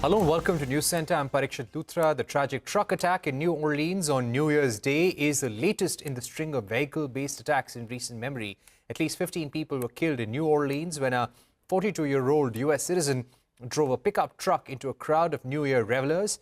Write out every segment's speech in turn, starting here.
Hello and welcome to News Center. I'm Parikshit Luthra. The tragic truck attack in New Orleans on New Year's Day is the latest in the string of vehicle-based attacks in recent memory. At least 15 people were killed in New Orleans when a 42-year-old U.S. citizen drove a pickup truck into a crowd of New Year revelers.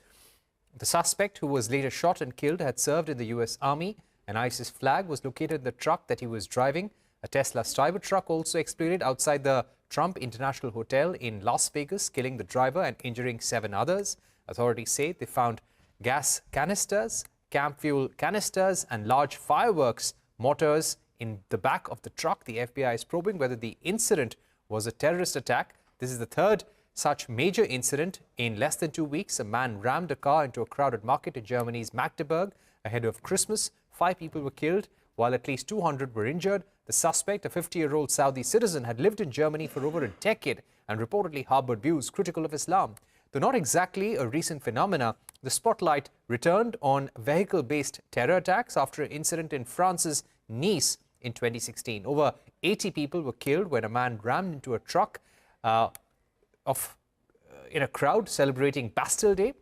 The suspect, who was later shot and killed, had served in the U.S. Army. An ISIS flag was located in the truck that he was driving. A Tesla Cybertruck also exploded outside the Trump International Hotel in Las Vegas, killing the driver and injuring 7 others. Authorities say they found gas canisters, camp fuel canisters, and large fireworks mortars in the back of the truck. The FBI is probing whether the incident was a terrorist attack. This is the third such major incident in less than 2 weeks. A man rammed a car into a crowded market in Germany's Magdeburg ahead of Christmas. 5 people were killed, while at least 200 were injured. The suspect, a 50-year-old Saudi citizen, had lived in Germany for over a decade and reportedly harbored views critical of Islam. Though not exactly a recent phenomena, the spotlight returned on vehicle-based terror attacks after an incident in France's Nice in 2016. Over 80 people were killed when a man rammed into a truck in a crowd celebrating Bastille Day,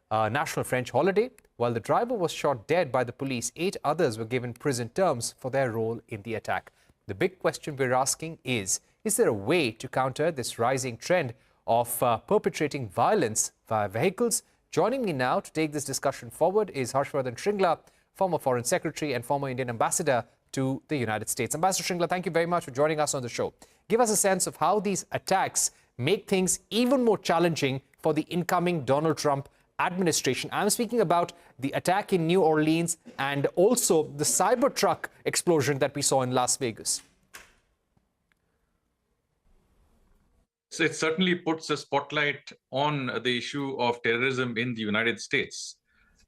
a national French holiday. While the driver was shot dead by the police, 8 others were given prison terms for their role in the attack. The big question we're asking is there a way to counter this rising trend of perpetrating violence via vehicles? Joining me now to take this discussion forward is Harshvardhan Shringla, former Foreign Secretary and former Indian Ambassador to the United States. Ambassador Shringla, thank you very much for joining us on the show. Give us a sense of how these attacks make things even more challenging for the incoming Donald Trump administration. I'm speaking about the attack in New Orleans and also the Cybertruck explosion that we saw in Las Vegas. So it certainly puts a spotlight on the issue of terrorism in the United States.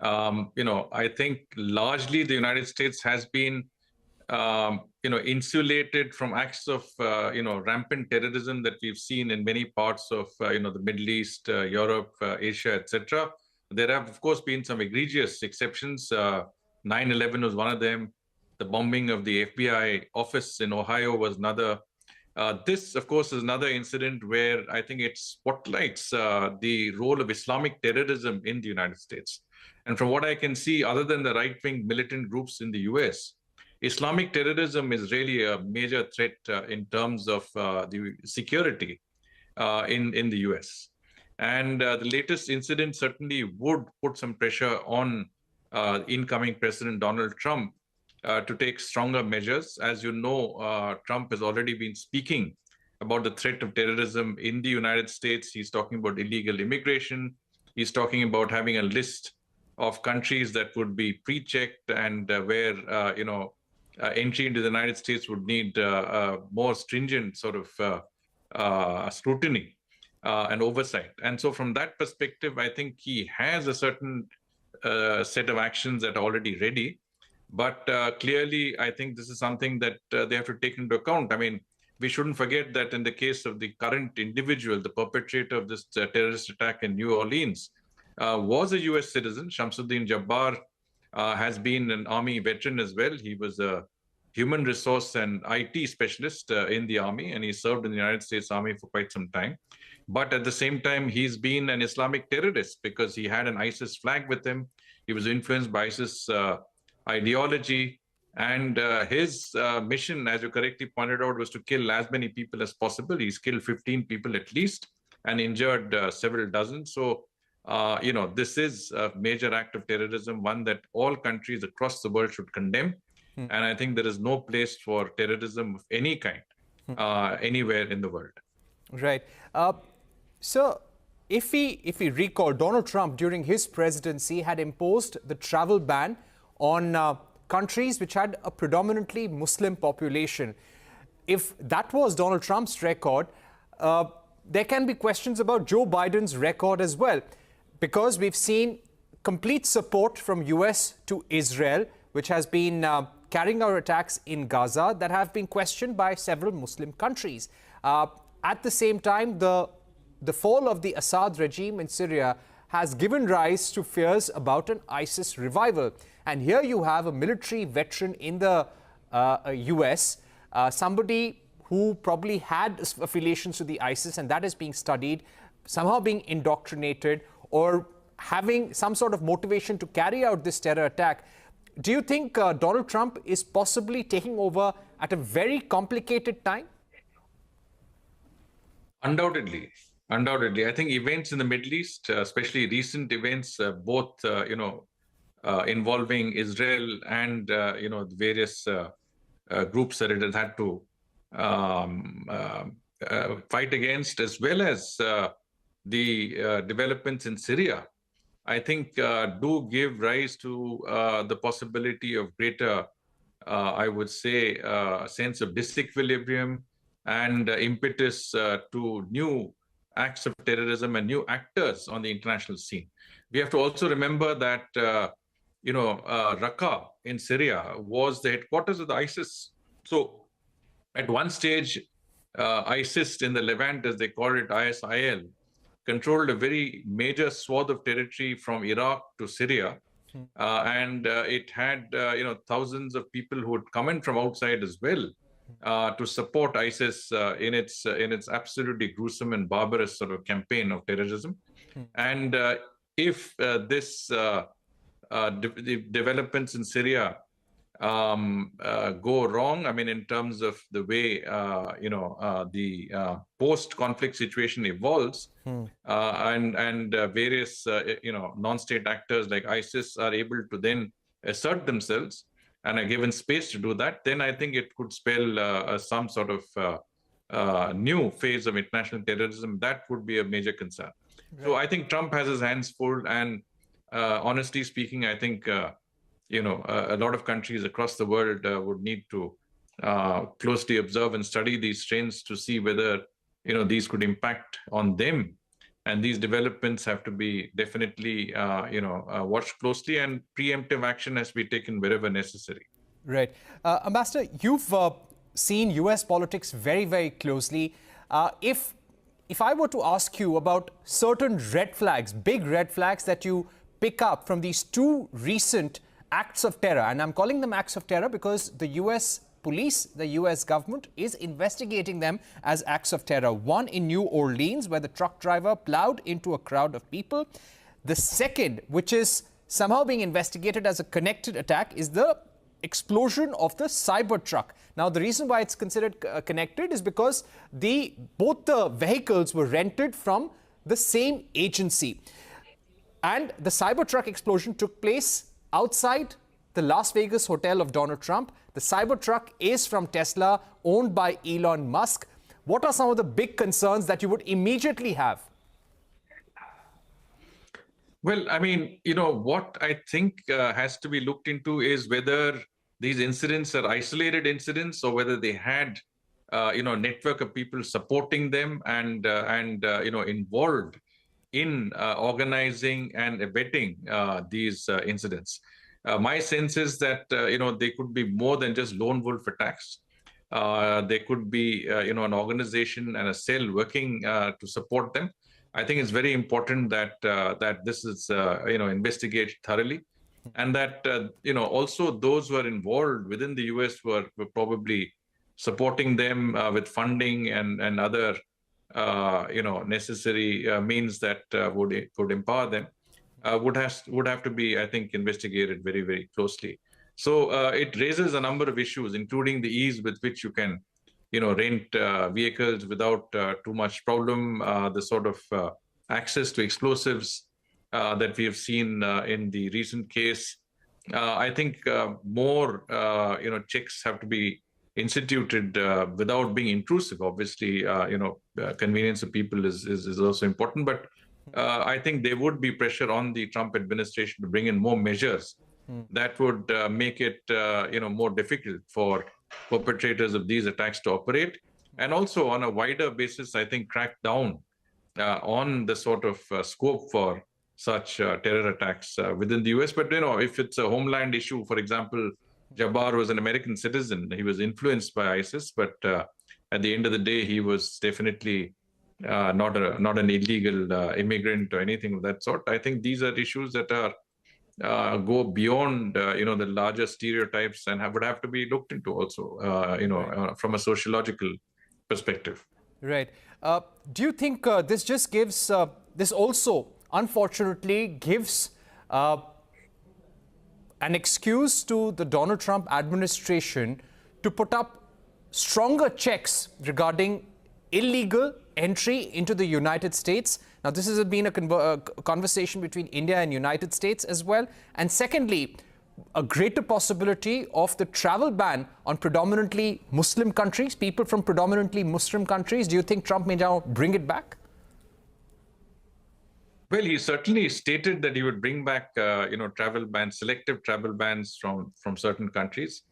I think largely the United States has been, insulated from acts of, rampant terrorism that we've seen in many parts of, the Middle East, Europe, Asia, etc. There have, of course, been some egregious exceptions. 9/11 was one of them. The bombing of the FBI office in Ohio was another. This, of course, is another incident where I think it spotlights the role of Islamic terrorism in the United States. And from what I can see, other than the right-wing militant groups in the US, Islamic terrorism is really a major threat in terms of the security in the US. And the latest incident certainly would put some pressure on incoming President Donald Trump to take stronger measures. As you know, Trump has already been speaking about the threat of terrorism in the United States. He's talking about illegal immigration. He's talking about having a list of countries that would be pre-checked and where, entry into the United States would need more stringent sort of scrutiny and oversight. And so from that perspective, I think he has a certain set of actions that are already ready. But clearly, I think this is something that they have to take into account. I mean, we shouldn't forget that in the case of the current individual, the perpetrator of this terrorist attack in New Orleans, was a U.S. citizen. Shamsuddin Jabbar has been an Army veteran as well. He was a human resource and IT specialist in the Army, and he served in the United States Army for quite some time. But at the same time, he's been an Islamic terrorist because he had an ISIS flag with him. He was influenced by ISIS ideology. And his mission, as you correctly pointed out, was to kill as many people as possible. He's killed 15 people at least and injured several dozen. So, this is a major act of terrorism, one that all countries across the world should condemn. And I think there is no place for terrorism of any kind anywhere in the world. Right. So if we recall, Donald Trump during his presidency had imposed the travel ban on countries which had a predominantly Muslim population. If that was Donald Trump's record, there can be questions about Joe Biden's record as well, because we've seen complete support from US to Israel, which has been carrying out attacks in Gaza that have been questioned by several Muslim countries. At the same time, the fall of the Assad regime in Syria has given rise to fears about an ISIS revival. And here you have a military veteran in the US, somebody who probably had affiliations to the ISIS, and that is being studied. somehow being indoctrinated or having some sort of motivation to carry out this terror attack. Do you think Donald Trump is possibly taking over at a very complicated time? Undoubtedly, undoubtedly. I think events in the Middle East, especially recent events, both involving Israel and the various groups that it has had to fight against, as well as the developments in Syria, I think do give rise to the possibility of greater, I would say, sense of disequilibrium and impetus to new acts of terrorism and new actors on the international scene. We have to also remember that, Raqqa in Syria was the headquarters of the ISIS. So at one stage, ISIS in the Levant, as they call it, ISIL, controlled a very major swath of territory from Iraq to Syria. And it had, thousands of people who would come in from outside as well to support ISIS in its absolutely gruesome and barbarous sort of campaign of terrorism. And if this developments in Syria go wrong, I mean, in terms of the way the post-conflict situation evolves, and various non-state actors like ISIS are able to then assert themselves and are given space to do that, then I think it could spell some sort of new phase of international terrorism. That would be a major concern. Right. So I think Trump has his hands full, and honestly speaking, I think a lot of countries across the world would need to closely observe and study these trends to see whether these could impact on them. And these developments have to be definitely watched closely, and preemptive action has to be taken wherever necessary. Right. Ambassador, you've seen US politics very, very closely. If I were to ask you about certain red flags, big red flags that you pick up from these two recent acts of terror, and I'm calling them acts of terror because the US police, the US government is investigating them as acts of terror. One in New Orleans, where the truck driver plowed into a crowd of people. The second, which is somehow being investigated as a connected attack, is the explosion of the Cybertruck. Now, the reason why it's considered connected is because both the vehicles were rented from the same agency. And the Cybertruck explosion took place outside the Las Vegas hotel of Donald Trump. The Cybertruck is from Tesla, owned by Elon Musk. What are some of the big concerns that you would immediately have? Well, I mean, what I think has to be looked into is whether these incidents are isolated incidents or whether they had, network of people supporting them and involved in organizing and abetting these incidents. My sense is that, they could be more than just lone wolf attacks. There could be, an organization and a cell working to support them. I think it's very important that this is, investigated thoroughly, and that, also those who are involved within the US were probably supporting them with funding and other, necessary means that would empower them. Would have to be, I think, investigated very, very closely. So it raises a number of issues, including the ease with which you can, rent vehicles without too much problem, the sort of access to explosives that we have seen in the recent case. I think more, checks have to be instituted without being intrusive. Obviously, convenience of people is also important, but I think there would be pressure on the Trump administration to bring in more measures that would make it, more difficult for perpetrators of these attacks to operate, and also on a wider basis, I think, crack down on the sort of scope for such terror attacks within the US. But if it's a homeland issue, for example, Jabbar was an American citizen. He was influenced by ISIS, but at the end of the day, he was definitely not an illegal immigrant or anything of that sort. I think these are issues that go beyond the larger stereotypes and would have to be looked into also, from a sociological perspective. Right. Do you think this just gives, this also unfortunately gives an excuse to the Donald Trump administration to put up stronger checks regarding illegal entry into the United States? Now, this has been a conversation between India and United States as well. And secondly, a greater possibility of the travel ban on predominantly Muslim countries, people from predominantly Muslim countries. Do you think Trump may now bring it back? Well, he certainly stated that he would bring back, travel bans, selective travel bans from certain countries.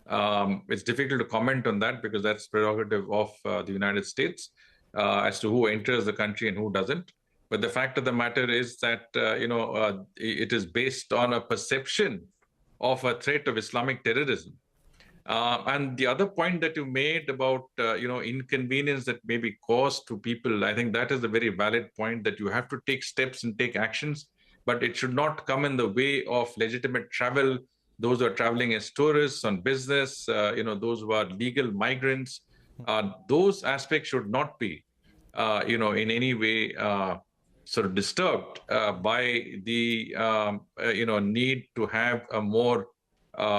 It's difficult to comment on that because that's prerogative of the United States as to who enters the country and who doesn't. But the fact of the matter is that, it is based on a perception of a threat of Islamic terrorism. And the other point that you made about, inconvenience that may be caused to people, I think that is a very valid point, that you have to take steps and take actions, but it should not come in the way of legitimate travel, those who are traveling as tourists on business, those who are legal migrants. Those aspects should not be, in any way sort of disturbed by the, need to have a more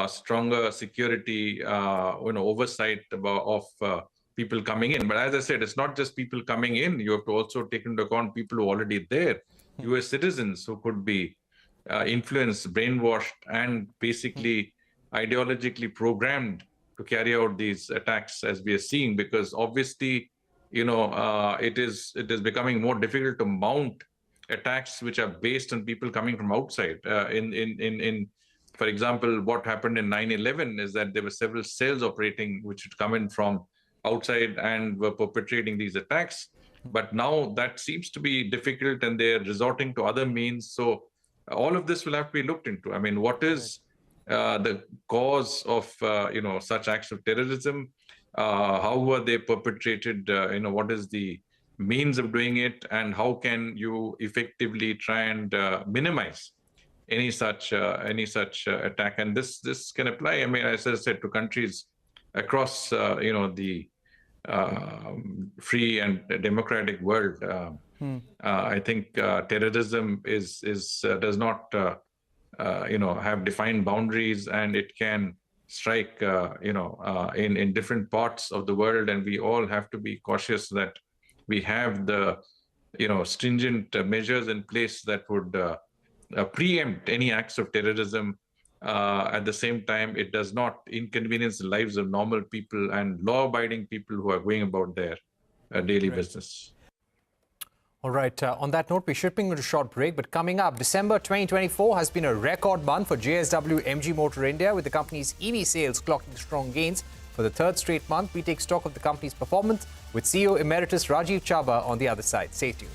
stronger security, oversight of people coming in. But as I said, it's not just people coming in. You have to also take into account people who are already there, U.S. citizens who could be influenced, brainwashed, and basically ideologically programmed to carry out these attacks, as we are seeing, because obviously, it is becoming more difficult to mount attacks which are based on people coming from outside. For example, what happened in 9/11 is that there were several cells operating which had come in from outside and were perpetrating these attacks. But now that seems to be difficult and they're resorting to other means. So all of this will have to be looked into. I mean, what is the cause of, such acts of terrorism? How were they perpetrated? What is the means of doing it? And how can you effectively try and minimize any such attack? And this can apply, I mean, as I said, to countries across the free and democratic world. I think terrorism does not have defined boundaries, and it can strike in different parts of the world, and we all have to be cautious that we have the stringent measures in place that would preempt any acts of terrorism. At the same time, it does not inconvenience the lives of normal people and law-abiding people who are going about their daily business. All right. On that note, we're shipping into a short break. But coming up, December 2024 has been a record month for JSW MG Motor India, with the company's EV sales clocking strong gains for the third straight month. We take stock of the company's performance with CEO Emeritus Rajiv Chaba on the other side. Stay tuned.